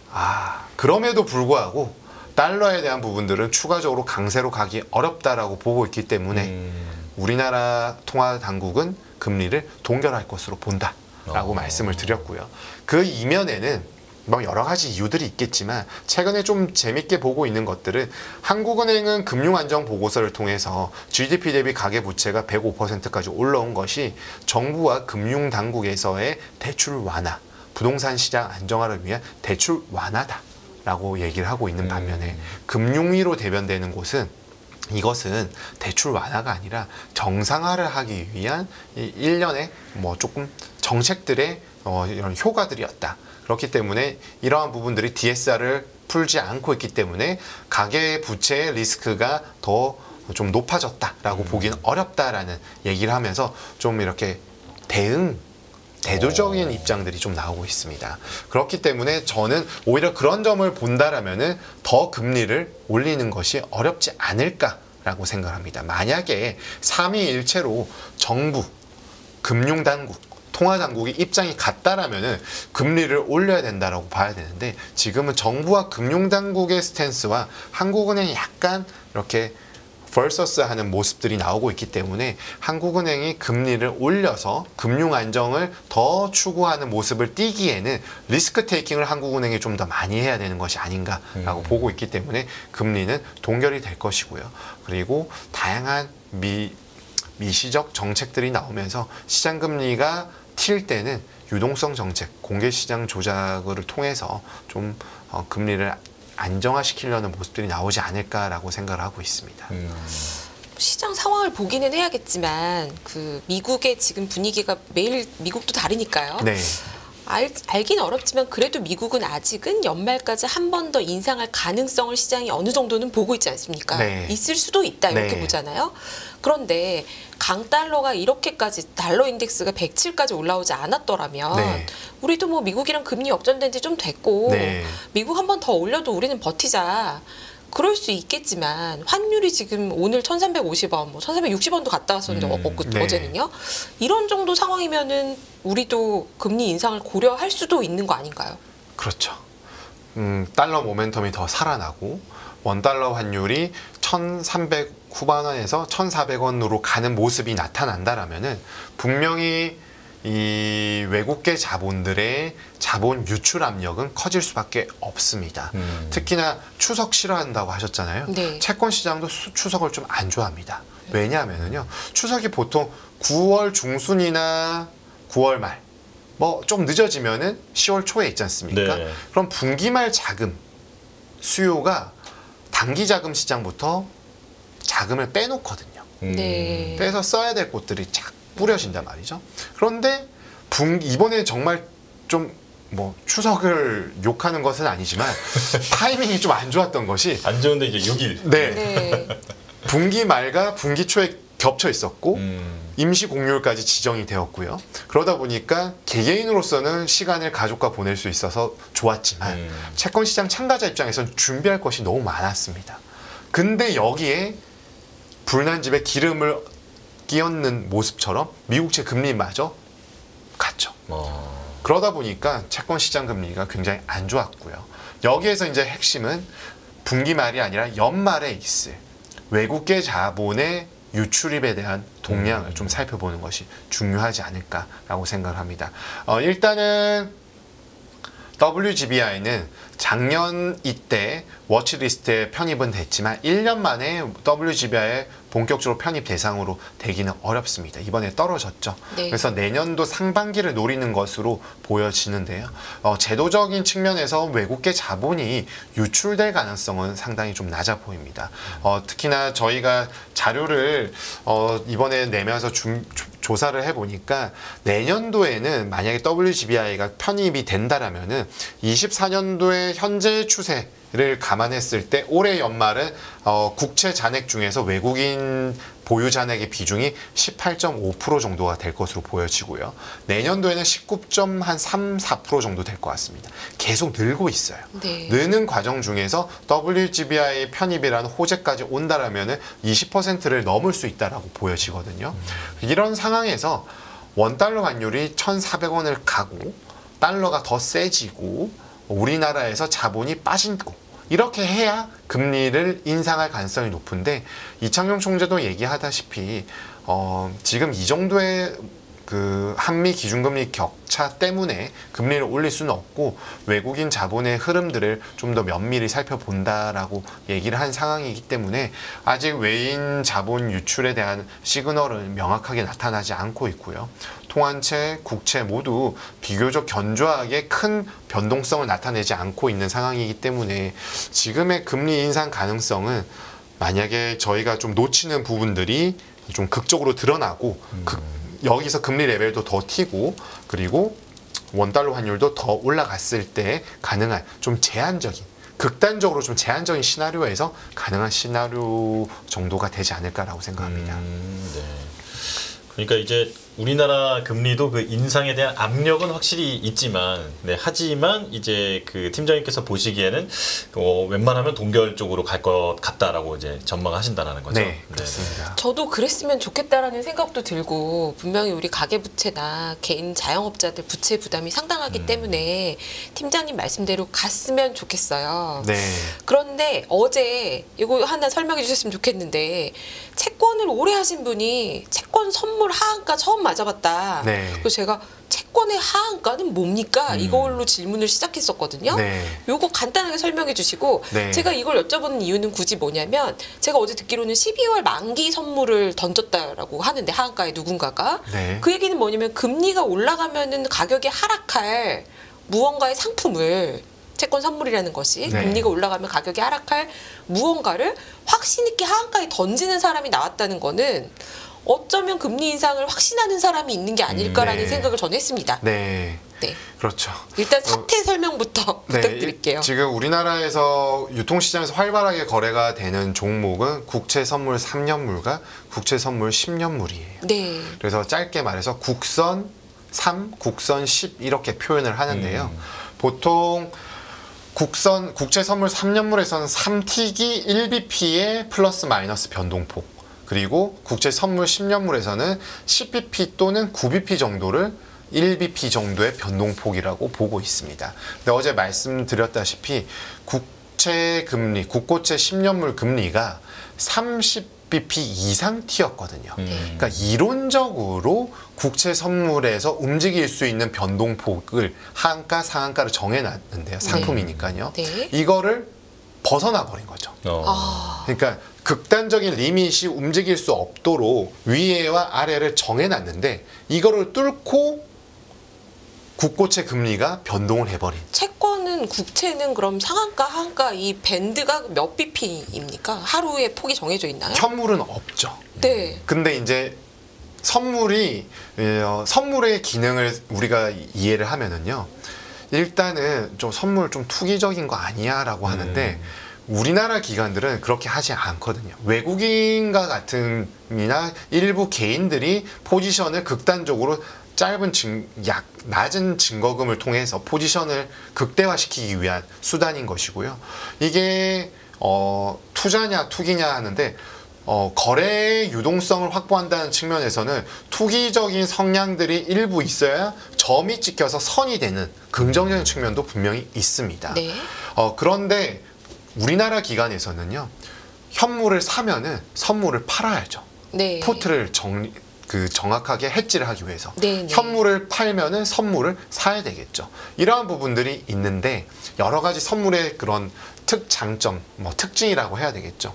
그럼에도 불구하고 달러에 대한 부분들은 추가적으로 강세로 가기 어렵다라고 보고 있기 때문에 우리나라 통화 당국은 금리를 동결할 것으로 본다라고 말씀을 드렸고요. 그 이면에는 뭐 여러 가지 이유들이 있겠지만 최근에 좀 재밌게 보고 있는 것들은 한국은행은 금융안정보고서를 통해서 GDP 대비 가계부채가 105%까지 올라온 것이 정부와 금융당국에서의 대출 완화, 부동산 시장 안정화를 위한 대출 완화다라고 얘기를 하고 있는 반면에 금융위로 대변되는 곳은 이것은 대출 완화가 아니라 정상화를 하기 위한 일련의 뭐 조금 정책들의 이런 효과들이었다. 그렇기 때문에 이러한 부분들이 DSR을 풀지 않고 있기 때문에 가계 부채의 리스크가 더 좀 높아졌다라고 보기는 어렵다라는 얘기를 하면서 좀 이렇게 대조적인 입장들이 좀 나오고 있습니다. 그렇기 때문에 저는 오히려 그런 점을 본다라면은 더 금리를 올리는 것이 어렵지 않을까라고 생각합니다. 만약에 삼위일체로 정부, 금융당국, 통화당국이 입장이 같다라면은 금리를 올려야 된다라고 봐야 되는데 지금은 정부와 금융당국의 스탠스와 한국은행이 약간 이렇게 versus하는 모습들이 나오고 있기 때문에 한국은행이 금리를 올려서 금융 안정을 더 추구하는 모습을 띠기에는 리스크 테이킹을 한국은행이 좀 더 많이 해야 되는 것이 아닌가라고 보고 있기 때문에 금리는 동결이 될 것이고요. 그리고 다양한 미시적 정책들이 나오면서 시장 금리가 튈 때는 유동성 정책, 공개시장 조작을 통해서 좀 금리를 안정화시키려는 모습들이 나오지 않을까라고 생각을 하고 있습니다. 시장 상황을 보기는 해야겠지만 그 미국의 지금 분위기가 매일 미국도 다르니까요. 네. 알긴 어렵지만 그래도 미국은 아직은 연말까지 한 번 더 인상할 가능성을 시장이 어느 정도는 보고 있지 않습니까? 네. 있을 수도 있다 이렇게 네. 보잖아요. 그런데 강달러가 이렇게까지 달러 인덱스가 107까지 올라오지 않았더라면 네. 우리도 뭐 미국이랑 금리 역전된 지 좀 됐고 네. 미국 한 번 더 올려도 우리는 버티자. 그럴 수 있겠지만 환율이 지금 오늘 1,350원, 뭐 1,360원도 갔다 왔었는데 네. 어제는요. 이런 정도 상황이면은 우리도 금리 인상을 고려할 수도 있는 거 아닌가요? 그렇죠. 달러 모멘텀이 더 살아나고 원달러 환율이 1,300 후반원에서 1,400원으로 가는 모습이 나타난다라면은 분명히 이 외국계 자본들의 자본 유출 압력은 커질 수밖에 없습니다. 특히나 추석 싫어한다고 하셨잖아요. 네. 채권 시장도 추석을 좀 안 좋아합니다. 왜냐하면은요, 추석이 보통 9월 중순이나 9월 말, 뭐 좀 늦어지면은 10월 초에 있지 않습니까? 네. 그럼 분기말 자금 수요가 단기 자금 시장부터 자금을 빼놓거든요. 네. 빼서 써야 될 곳들이 쫙 뿌려진단 말이죠. 그런데 이번에 정말 좀 뭐 추석을 욕하는 것은 아니지만 타이밍이 좀 안 좋았던 것이 안 좋은데 이제 6일. 네. 네. 분기 말과 분기 초에 겹쳐 있었고 임시 공휴일까지 지정이 되었고요. 그러다 보니까 개개인으로서는 시간을 가족과 보낼 수 있어서 좋았지만 채권 시장 참가자 입장에서는 준비할 것이 너무 많았습니다. 근데 여기에 불난 집에 기름을 끼얹는 모습처럼 미국채 금리마저 갔죠. 그러다 보니까 채권 시장 금리가 굉장히 안 좋았고요. 여기에서 이제 핵심은 분기 말이 아니라 연말에 있을 외국계 자본의 유출입에 대한 동향을 좀 살펴보는 것이 중요하지 않을까라고 생각을 합니다. 일단은 WGBI는 작년 이때 워치리스트에 편입은 됐지만 1년 만에 WGBI에 본격적으로 편입 대상으로 되기는 어렵습니다. 이번에 떨어졌죠. 네. 그래서 내년도 상반기를 노리는 것으로 보여지는데요. 제도적인 측면에서 외국계 자본이 유출될 가능성은 상당히 좀 낮아 보입니다. 특히나 저희가 자료를 이번에 내면서 조사를 해보니까 내년도에는 만약에 WGBI가 편입이 된다라면은 24년도의 현재 추세를 감안했을 때 올해 연말은 국채 잔액 중에서 외국인 보유 잔액의 비중이 18.5% 정도가 될 것으로 보여지고요. 내년도에는 19.3~4% 정도 될 것 같습니다. 계속 늘고 있어요. 네. 느는 과정 중에서 WGBI 편입이라는 호재까지 온다라면은 20%를 넘을 수 있다라고 보여지거든요. 이런 상황에서 원달러 환율이 1,400원을 가고 달러가 더 세지고 우리나라에서 자본이 빠지고 이렇게 해야 금리를 인상할 가능성이 높은데 이창용 총재도 얘기하다시피 지금 이 정도의 그 한미 기준금리 격차 때문에 금리를 올릴 수는 없고 외국인 자본의 흐름들을 좀 더 면밀히 살펴본다라고 얘기를 한 상황이기 때문에 아직 외인 자본 유출에 대한 시그널은 명확하게 나타나지 않고 있고요. 통화채, 국채 모두 비교적 견조하게 큰 변동성을 나타내지 않고 있는 상황이기 때문에 지금의 금리 인상 가능성은 만약에 저희가 좀 놓치는 부분들이 좀 극적으로 드러나고 여기서 금리 레벨도 더 튀고 그리고 원달러 환율도 더 올라갔을 때 가능한 좀 제한적인 극단적으로 좀 제한적인 시나리오에서 가능한 시나리오 정도가 되지 않을까라고 생각합니다. 네. 그러니까 이제 우리나라 금리도 그 인상에 대한 압력은 확실히 있지만, 네, 하지만 이제 그 팀장님께서 보시기에는 웬만하면 동결 쪽으로 갈 것 같다라고 이제 전망하신다라는 거죠. 네, 그렇습니다. 저도 그랬으면 좋겠다라는 생각도 들고 분명히 우리 가계부채나 개인 자영업자들 부채 부담이 상당하기 때문에 팀장님 말씀대로 갔으면 좋겠어요. 네. 그런데 어제 이거 하나 설명해 주셨으면 좋겠는데 채권을 오래 하신 분이 채권 선물 하한가 처음 맞아봤다. 네. 그래서 제가 채권의 하한가는 뭡니까? 이걸로 질문을 시작했었거든요. 네. 요거 간단하게 설명해 주시고 네. 제가 이걸 여쭤보는 이유는 굳이 뭐냐면 제가 어제 듣기로는 12월 만기 선물을 던졌다라고 하는데 하한가에 누군가가 네. 그 얘기는 뭐냐면 금리가 올라가면은 가격이 하락할 무언가의 상품을 채권 선물이라는 것이 네. 금리가 올라가면 가격이 하락할 무언가를 확신 있게 하한가에 던지는 사람이 나왔다는 거는 어쩌면 금리 인상을 확신하는 사람이 있는 게 아닐까라는 네. 생각을 저는 했습니다. 네. 네. 그렇죠. 일단 사태 설명부터 네, 부탁드릴게요. 지금 우리나라에서 유통시장에서 활발하게 거래가 되는 종목은 국채 선물 3년물과 국채 선물 10년물이에요. 네. 그래서 짧게 말해서 국선 3, 국선 10 이렇게 표현을 하는데요. 보통 국채 선물 3년물에서는 3T기 1bp의 플러스 마이너스 변동폭, 그리고 국채 선물 10년물에서는 10bp 또는 9bp 정도를 1bp 정도의 변동폭이라고 보고 있습니다. 근데 어제 말씀드렸다시피 국채 금리, 국고채 10년물 금리가 30bp 이상 튀었거든요. 그러니까 이론적으로 국채 선물에서 움직일 수 있는 변동폭을 하한가, 상한가를 정해놨는데요. 상품이니까요. 네. 이거를 벗어나 버린 거죠. 그러니까 극단적인 리밋이 움직일 수 없도록 위에와 아래를 정해놨는데 이거를 뚫고 국고채 금리가 변동을 해버린. 채권은 국채는 그럼 상한가, 하한가 이 밴드가 몇 bp입니까? 하루에 폭이 정해져 있나요? 현물은 없죠. 네. 근데 이제 선물의 기능을 우리가 이해를 하면은요. 일단은 좀 선물 좀 투기적인 거 아니야라고 하는데 우리나라 기관들은 그렇게 하지 않거든요. 외국인과 같은이나 일부 개인들이 포지션을 극단적으로 낮은 증거금을 통해서 포지션을 극대화시키기 위한 수단인 것이고요. 이게 투자냐 투기냐 하는데 거래 유동성을 확보한다는 측면에서는 투기적인 성향들이 일부 있어야 점이 찍혀서 선이 되는 긍정적인 측면도 분명히 있습니다. 네. 그런데 우리나라 기관에서는요. 현물을 사면은 선물을 팔아야죠. 네. 포트를 정확하게 해지를 하기 위해서 네, 네. 현물을 팔면은 선물을 사야 되겠죠. 이러한 부분들이 있는데 여러 가지 선물의 그런 특장점, 특징이라고 해야 되겠죠.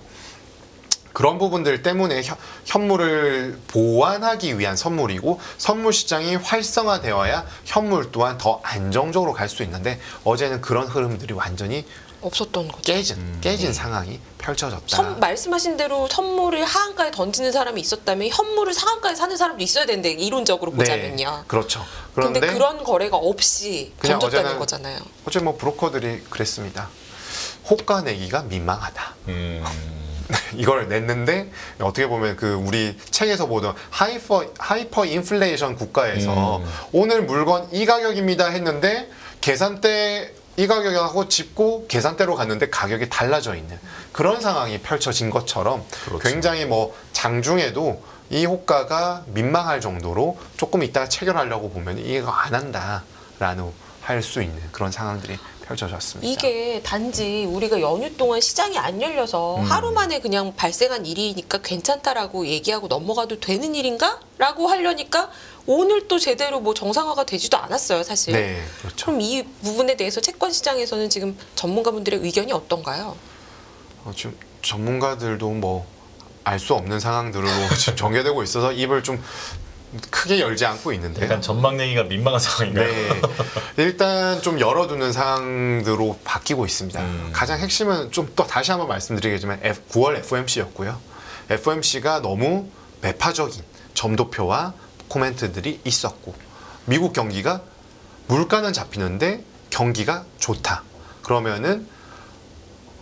그런 부분들 때문에 현물을 보완하기 위한 선물이고 선물 시장이 활성화되어야 현물 또한 더 안정적으로 갈 수 있는데 어제는 그런 흐름들이 완전히 없었던 거죠. 깨진 상황이 펼쳐졌다. 말씀하신 대로 선물을 하한가에 던지는 사람이 있었다면 현물을 상한가에 사는 사람도 있어야 되는데 이론적으로 보자면요. 네, 그렇죠. 그런데 그런 거래가 없이 던졌다는 거잖아요. 어제 브로커들이 그랬습니다. 호가 내기가 민망하다. 이걸 냈는데 어떻게 보면 우리 책에서 보던 하이퍼 인플레이션 국가에서 오늘 물건 이 가격입니다 했는데 계산대 이 가격하고 짚고 계산대로 갔는데 가격이 달라져 있는 그런 상황이 펼쳐진 것처럼 그렇죠. 굉장히 장중에도 이 호가가 민망할 정도로 조금 이따가 체결하려고 보면 이거 안 한다라는 할 수 있는 그런 상황들이 펼쳐졌습니다. 이게 단지 우리가 연휴 동안 시장이 안 열려서 하루 만에 그냥 발생한 일이니까 괜찮다라고 얘기하고 넘어가도 되는 일인가? 라고 하려니까 오늘 또 제대로 정상화가 되지도 않았어요, 사실. 네, 그렇죠. 그럼 이 부분에 대해서 채권 시장에서는 지금 전문가분들의 의견이 어떤가요? 지금 전문가들도 알 수 없는 상황들로 지금 전개되고 있어서 입을 좀 크게 열지 않고 있는데요. 약간 전망 내기가 민망한 상황인가요? 네. 일단 좀 열어두는 상황으로 바뀌고 있습니다. 가장 핵심은 좀 또 다시 한번 말씀드리겠지만 9월 FOMC였고요. FOMC가 너무 매파적인 점도표와 코멘트들이 있었고 미국 경기가 물가는 잡히는데 경기가 좋다. 그러면은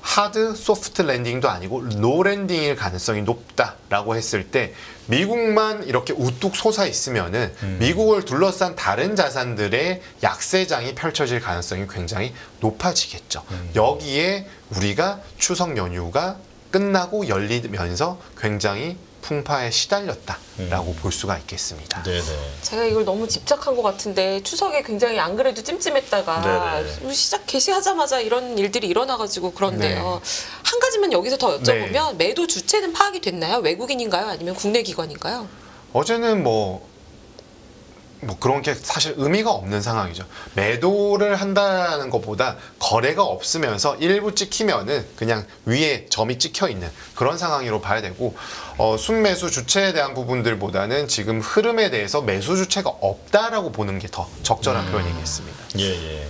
하드 소프트 랜딩도 아니고 노 랜딩일 가능성이 높다라고 했을 때 미국만 이렇게 우뚝 솟아 있으면은 미국을 둘러싼 다른 자산들의 약세장이 펼쳐질 가능성이 굉장히 높아지겠죠. 여기에 우리가 추석 연휴가 끝나고 열리면서 굉장히 풍파에 시달렸다라고 볼 수가 있겠습니다. 네네. 제가 이걸 너무 집착한 것 같은데 추석에 굉장히 안 그래도 찜찜했다가 네네. 시작 개시하자마자 이런 일들이 일어나가지고 그런데요. 한 가지만 여기서 더 여쭤보면 매도 주체는 파악이 됐나요? 외국인인가요? 아니면 국내 기관인가요? 어제는 그런 게 사실 의미가 없는 상황이죠. 매도를 한다는 것보다 거래가 없으면서 일부 찍히면은 그냥 위에 점이 찍혀 있는 그런 상황으로 봐야 되고 순매수 주체에 대한 부분들보다는 지금 흐름에 대해서 매수 주체가 없다라고 보는 게 더 적절한 표현이겠습니다. 예.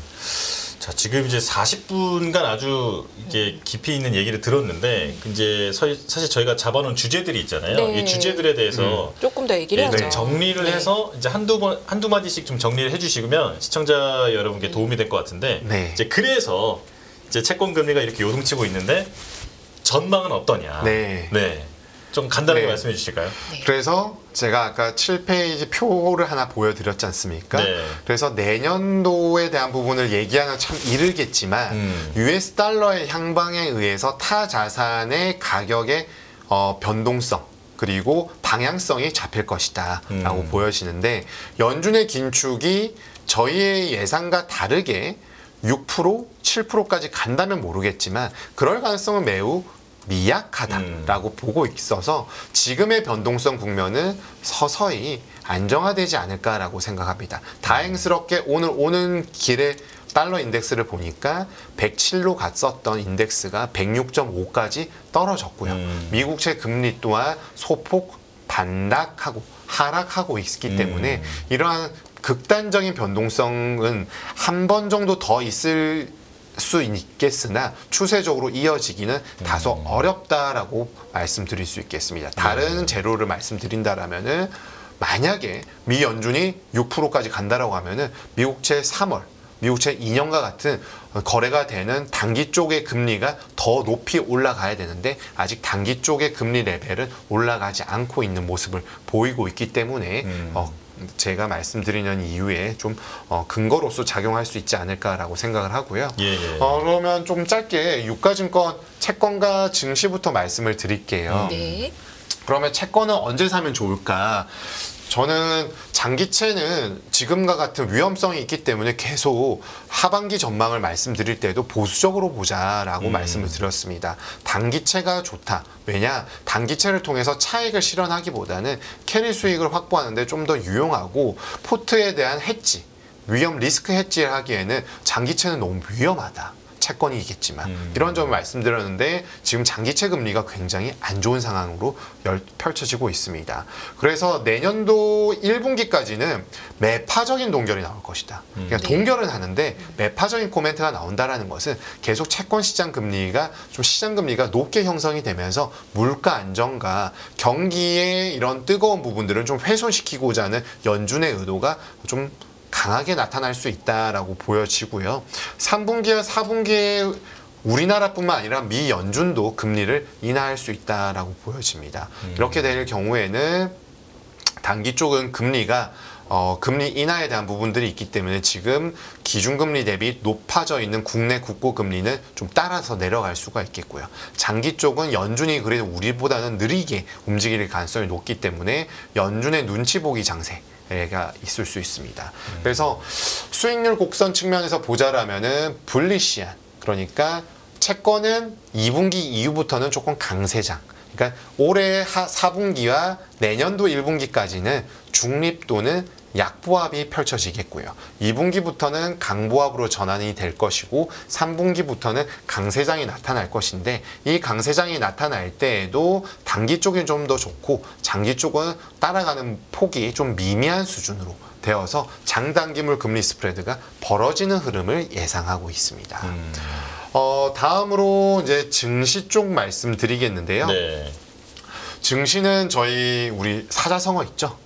자, 지금 이제 40분간 아주 이게 깊이 있는 얘기를 들었는데 이제 사실 저희가 잡아놓은 주제들이 있잖아요. 네. 이 주제들에 대해서 조금 더 얘기를 하죠. 정리를 해서 이제 한두 마디씩 좀 정리를 해주시면 시청자 여러분께 도움이 될 것 같은데 이제 그래서 이제 채권 금리가 이렇게 요동치고 있는데 전망은 어떠냐? 좀 간단하게 네. 말씀해 주실까요? 네. 그래서 제가 아까 7페이지 표를 하나 보여드렸지 않습니까? 네. 그래서 내년도에 대한 부분을 얘기하는 참 이르겠지만 US 달러의 향방에 의해서 타 자산의 가격의 변동성 그리고 방향성이 잡힐 것이다 라고 보여지는데 연준의 긴축이 저희의 예상과 다르게 6%, 7%까지 간다면 모르겠지만 그럴 가능성은 매우 미약하다라고 보고 있어서 지금의 변동성 국면은 서서히 안정화되지 않을까라고 생각합니다. 다행스럽게 오늘 오는 길에 달러 인덱스를 보니까 107로 갔었던 인덱스가 106.5까지 떨어졌고요. 미국채 금리 또한 소폭 반락하고 하락하고 있기 때문에 이러한 극단적인 변동성은 한 번 정도 더 있을 수 있겠으나 추세적으로 이어지기는 다소 어렵다라고 말씀드릴 수 있겠습니다. 다른 재료를 말씀드린다라면은 만약에 미 연준이 6%까지 간다라고 하면은 미국채 3월, 미국채 2년과 같은 거래가 되는 단기 쪽의 금리가 더 높이 올라가야 되는데 아직 단기 쪽의 금리 레벨은 올라가지 않고 있는 모습을 보이고 있기 때문에 제가 말씀드리는 이유에 좀 근거로서 작용할 수 있지 않을까라고 생각을 하고요. 그러면 좀 짧게 유가증권 채권과 증시부터 말씀을 드릴게요. 네. 그러면 채권은 언제 사면 좋을까? 저는 장기채는 지금과 같은 위험성이 있기 때문에 계속 하반기 전망을 말씀드릴 때도 보수적으로 보자라고 말씀을 드렸습니다. 단기채가 좋다. 왜냐? 단기채를 통해서 차익을 실현하기보다는 캐리 수익을 확보하는데 좀 더 유용하고 포트에 대한 해지, 위험 리스크 해지를 하기에는 장기채는 너무 위험하다. 채권이겠지만 이런 점을 말씀드렸는데 지금 장기채 금리가 굉장히 안 좋은 상황으로 펼쳐지고 있습니다. 그래서 내년도 1분기까지는 매파적인 동결이 나올 것이다. 그러니까 동결은 하는데 매파적인 코멘트가 나온다라는 것은 계속 채권 시장 금리가 좀 시장 금리가 높게 형성이 되면서 물가 안정과 경기의 이런 뜨거운 부분들을 좀 훼손시키고자 하는 연준의 의도가 좀 강하게 나타날 수 있다라고 보여지고요. 3분기와 4분기에 우리나라뿐만 아니라 미 연준도 금리를 인하할 수 있다라고 보여집니다. 이렇게 될 경우에는 단기 쪽은 금리가 금리 인하에 대한 부분들이 있기 때문에 지금 기준금리 대비 높아져 있는 국내 국고금리는 좀 따라서 내려갈 수가 있겠고요. 장기 쪽은 연준이 그래도 우리보다는 느리게 움직일 가능성이 높기 때문에 연준의 눈치 보기 장세 가 있을 수 있습니다. 그래서 수익률 곡선 측면에서 보자라면은 불리시한, 그러니까 채권은 2분기 이후부터는 조금 강세장, 그러니까 올해 4분기와 내년도 1분기까지는 중립 또는 약보합이 펼쳐지겠고요. 2분기부터는 강보합으로 전환이 될 것이고 3분기부터는 강세장이 나타날 것인데 이 강세장이 나타날 때에도 단기 쪽이 좀 더 좋고 장기 쪽은 따라가는 폭이 좀 미미한 수준으로 되어서 장단기물 금리 스프레드가 벌어지는 흐름을 예상하고 있습니다. 다음으로 이제 증시 쪽 말씀드리겠는데요. 네. 증시는 우리 사자성어 있죠?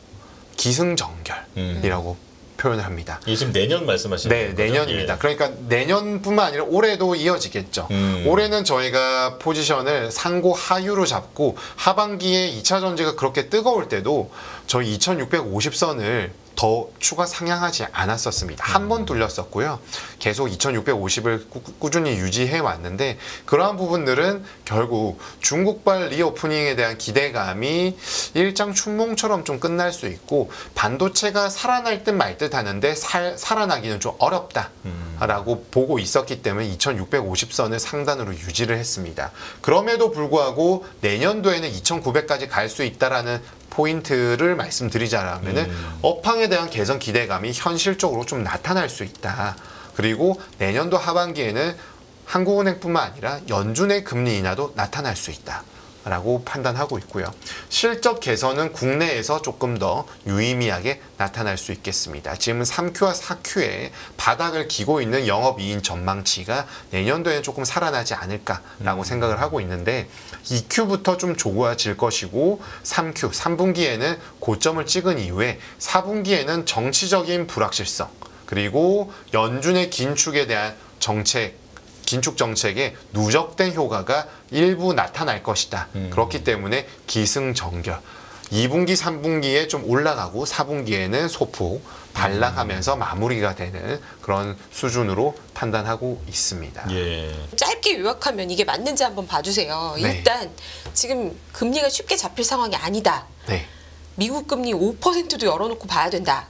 기승전결이라고 표현을 합니다. 이게 지금 내년 말씀하시는 네, 거죠? 내년입니다. 그러니까 내년뿐만 아니라 올해도 이어지겠죠. 올해는 저희가 포지션을 상고 하유로 잡고 하반기에 2차 전지가 그렇게 뜨거울 때도 저희 2650선을 더 추가 상향하지 않았었습니다. 한 번 뚫렸었고요. 계속 2650을 꾸준히 유지해 왔는데 그러한 부분들은 결국 중국발 리오프닝에 대한 기대감이 일장 춘몽처럼 좀 끝날 수 있고 반도체가 살아날 듯 말 듯 하는데 살아나기는 좀 어렵다라고 보고 있었기 때문에 2650선을 상단으로 유지를 했습니다. 그럼에도 불구하고 내년도에는 2900까지 갈 수 있다라는 포인트를 말씀드리자면은 업황에 대한 개선 기대감이 현실적으로 좀 나타날 수 있다. 그리고 내년도 하반기에는 한국은행뿐만 아니라 연준의 금리 인하도 나타날 수 있다. 라고 판단하고 있고요. 실적 개선은 국내에서 조금 더 유의미하게 나타날 수 있겠습니다. 지금 3Q와 4Q에 바닥을 기고 있는 영업이익 전망치가 내년도에는 조금 살아나지 않을까라고 생각을 하고 있는데 2Q부터 좀 좋아질 것이고 3Q, 3분기에는 고점을 찍은 이후에 4분기에는 정치적인 불확실성 그리고 연준의 긴축에 대한 정책 긴축 정책의 누적된 효과가 일부 나타날 것이다. 그렇기 때문에 기승전결. 2분기, 3분기에 좀 올라가고 4분기에는 소폭 반락하면서 마무리가 되는 그런 수준으로 판단하고 있습니다. 예. 짧게 요약하면 이게 맞는지 한번 봐주세요. 네. 일단 지금 금리가 쉽게 잡힐 상황이 아니다. 네. 미국 금리 5%도 열어놓고 봐야 된다.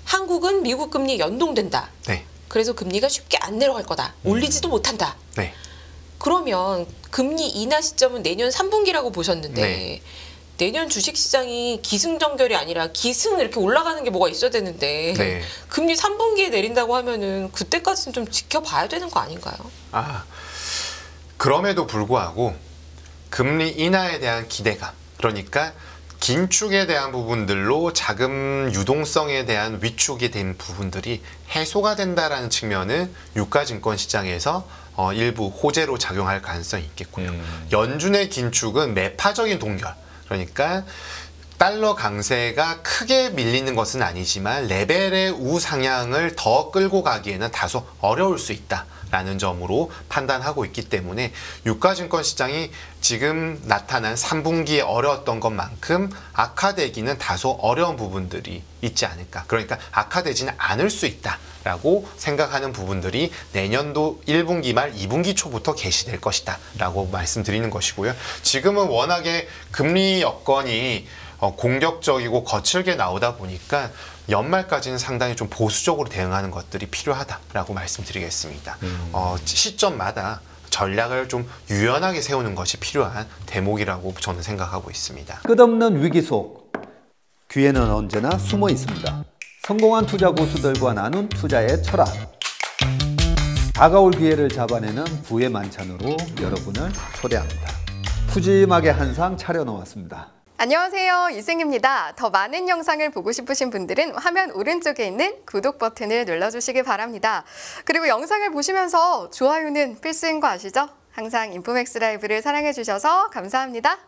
한국은 미국 금리에 연동된다. 네. 그래서 금리가 쉽게 안 내려갈 거다. 올리지도 못한다. 네. 그러면 금리 인하 시점은 내년 3분기라고 보셨는데 네. 내년 주식시장이 기승전결이 아니라 기승 이렇게 올라가는 게 뭐가 있어야 되는데 네. 금리 3분기에 내린다고 하면은 그때까지는 좀 지켜봐야 되는 거 아닌가요? 그럼에도 불구하고 금리 인하에 대한 기대감, 그러니까 긴축에 대한 부분들로 자금 유동성에 대한 위축이 된 부분들이 해소가 된다라는 측면은 유가증권 시장에서 일부 호재로 작용할 가능성이 있겠고요. 연준의 긴축은 매파적인 동결, 그러니까 달러 강세가 크게 밀리는 것은 아니지만 레벨의 우상향을 더 끌고 가기에는 다소 어려울 수 있다라는 점으로 판단하고 있기 때문에 유가증권 시장이 지금 나타난 3분기에 어려웠던 것만큼 악화되기는 다소 어려운 부분들이 있지 않을까. 그러니까 악화되지는 않을 수 있다라고 생각하는 부분들이 내년도 1분기 말 2분기 초부터 개시될 것이다 라고 말씀드리는 것이고요. 지금은 워낙에 금리 여건이 공격적이고 거칠게 나오다 보니까 연말까지는 상당히 좀 보수적으로 대응하는 것들이 필요하다라고 말씀드리겠습니다. 시점마다 전략을 좀 유연하게 세우는 것이 필요한 대목이라고 저는 생각하고 있습니다. 끝없는 위기 속 기회는 언제나 숨어 있습니다. 성공한 투자 고수들과 나눈 투자의 철학. 다가올 기회를 잡아내는 부의 만찬으로 여러분을 초대합니다. 푸짐하게 한 상 차려놓았습니다. 안녕하세요, 이승입니다. 더 많은 영상을 보고 싶으신 분들은 화면 오른쪽에 있는 구독 버튼을 눌러주시기 바랍니다. 그리고 영상을 보시면서 좋아요는 필수인 거 아시죠? 항상 인포맥스 라이브를 사랑해주셔서 감사합니다.